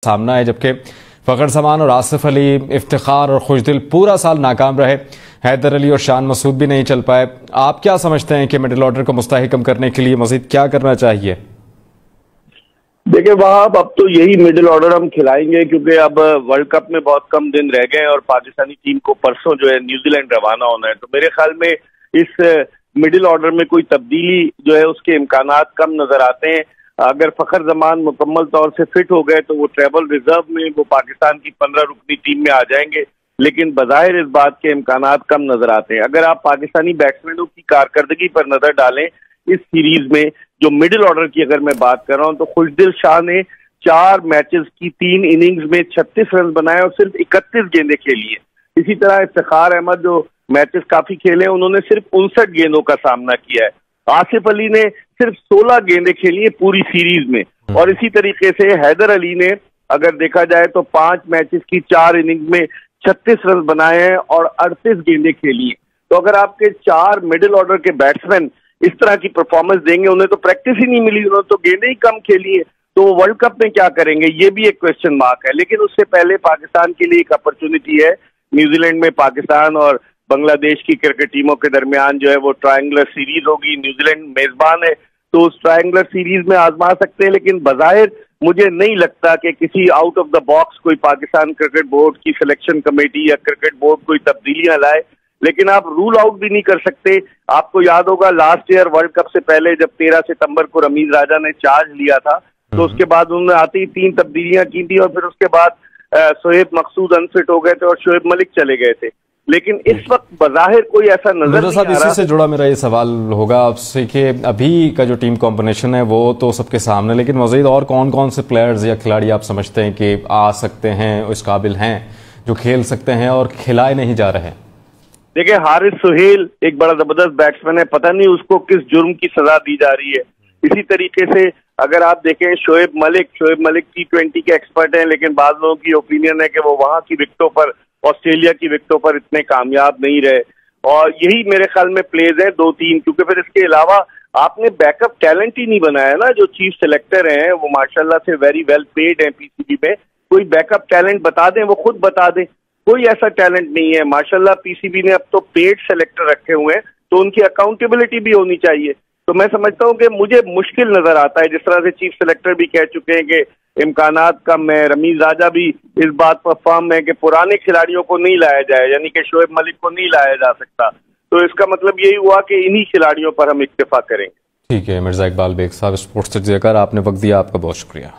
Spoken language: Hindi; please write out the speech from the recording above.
सामना है, जबकि फ़खर जमान और आसिफ अली, इफ्तिखार और खुशदिल पूरा साल नाकाम रहे। हैदर अली और शान मसूद भी नहीं चल पाए। आप क्या समझते हैं कि मिडिल ऑर्डर को मुस्तहकम करने के लिए मजीद क्या करना चाहिए? देखिए वहाब, अब तो यही मिडिल ऑर्डर हम खिलाएंगे क्योंकि अब वर्ल्ड कप में बहुत कम दिन रह गए हैं और पाकिस्तानी टीम को परसों जो है न्यूजीलैंड रवाना होना है। तो मेरे ख्याल में इस मिडिल ऑर्डर में कोई तब्दीली जो है उसके इम्कानात कम नजर आते हैं। अगर फखर जमान मुकम्मल तौर से फिट हो गए तो वो ट्रेवल रिजर्व में वो पाकिस्तान की 15 रुकनी टीम में आ जाएंगे, लेकिन बज़ाहिर इस बात के इम्कानात कम नजर आते हैं। अगर आप पाकिस्तानी बैट्समैनों की कारकर्दगी पर नजर डालें इस सीरीज में, जो मिडिल ऑर्डर की अगर मैं बात कर रहा हूं, तो खुशदिल शाह ने 4 मैचेस की 3 इनिंग्स में 36 रन बनाए और सिर्फ 31 गेंदें खेली है। इसी तरह इफ्तिखार अहमद जो मैचेस काफी खेले हैं, उन्होंने सिर्फ 59 गेंदों का सामना किया है। आसिफ अली ने सिर्फ 16 गेंदें खेली है पूरी सीरीज में। और इसी तरीके से हैदर अली ने अगर देखा जाए तो 5 मैचेस की 4 इनिंग्स में 36 रन बनाए हैं और 38 गेंदें खेली हैं। तो अगर आपके 4 मिडिल ऑर्डर के बैट्समैन इस तरह की परफॉर्मेंस देंगे, उन्हें तो प्रैक्टिस ही नहीं मिली, उन्होंने तो गेंदें ही कम खेली है, तो वो वर्ल्ड कप में क्या करेंगे, ये भी एक क्वेश्चन मार्क है। लेकिन उससे पहले पाकिस्तान के लिए एक अपॉर्चुनिटी है। न्यूजीलैंड में पाकिस्तान और बांग्लादेश की क्रिकेट टीमों के दरमियान जो है वो ट्रायंगुलर सीरीज होगी। न्यूजीलैंड मेजबान है तो उस ट्रायंगुलर सीरीज में आजमा सकते हैं, लेकिन बज़ाहिर मुझे नहीं लगता कि किसी आउट ऑफ द बॉक्स कोई पाकिस्तान क्रिकेट बोर्ड की सिलेक्शन कमेटी या क्रिकेट बोर्ड कोई तब्दीलियां लाए। लेकिन आप रूल आउट भी नहीं कर सकते। आपको याद होगा लास्ट ईयर वर्ल्ड कप से पहले जब 13 सितंबर को रमीज राजा ने चार्ज लिया था, तो उसके बाद उन्होंने आते ही 3 तब्दीलियां की थी और फिर उसके बाद शोएब मकसूद अनफिट हो गए थे और शोएब मलिक चले गए थे। लेकिन इस वक्त बज़ाहिर कोई ऐसा नजर नहीं आ रहा। इसी से जुड़ा मेरा ये सवाल होगा आपसे कि अभी का जो टीम कॉम्बिनेशन है वो तो सबके सामने, लेकिन मजीद और कौन कौन से प्लेयर्स या खिलाड़ी आप समझते हैं कि आ सकते हैं, इस काबिल हैं, जो खेल सकते हैं और खिलाए नहीं जा रहे? देखिए हारिस सुहेल एक बड़ा जबरदस्त बैट्समैन है, पता नहीं उसको किस जुर्म की सजा दी जा रही है। इसी तरीके से अगर आप देखें शोएब मलिक T20 के एक्सपर्ट हैं, लेकिन बाद लोगों की ओपिनियन है कि वो वहां की विकेटों पर, ऑस्ट्रेलिया की विकेटों पर इतने कामयाब नहीं रहे। और यही मेरे ख्याल में प्लेज है 2-3, क्योंकि फिर इसके अलावा आपने बैकअप टैलेंट ही नहीं बनाया ना। जो चीफ सेलेक्टर हैं वो माशाल्लाह से वेरी वेल पेड है पीसीबी में, कोई बैकअप टैलेंट बता दें, वो खुद बता दें। कोई ऐसा टैलेंट नहीं है। माशाल्लाह पीसीबी ने अब तो पेड सेलेक्टर रखे हुए हैं, तो उनकी अकाउंटेबिलिटी भी होनी चाहिए। तो मैं समझता हूं कि मुझे मुश्किल नजर आता है, जिस तरह से चीफ सेलेक्टर भी कह चुके हैं कि इम्कानात कम है। रमीज राजा भी इस बात पर फर्म है कि पुराने खिलाड़ियों को नहीं लाया जाए, यानी कि शोएब मलिक को नहीं लाया जा सकता। तो इसका मतलब यही हुआ कि इन्हीं खिलाड़ियों पर हम इक्तिफा करेंगे। ठीक है मिर्जा इकबाल बेग साहब, स्पोर्ट्स से आपने वक्त दिया, आपका बहुत शुक्रिया।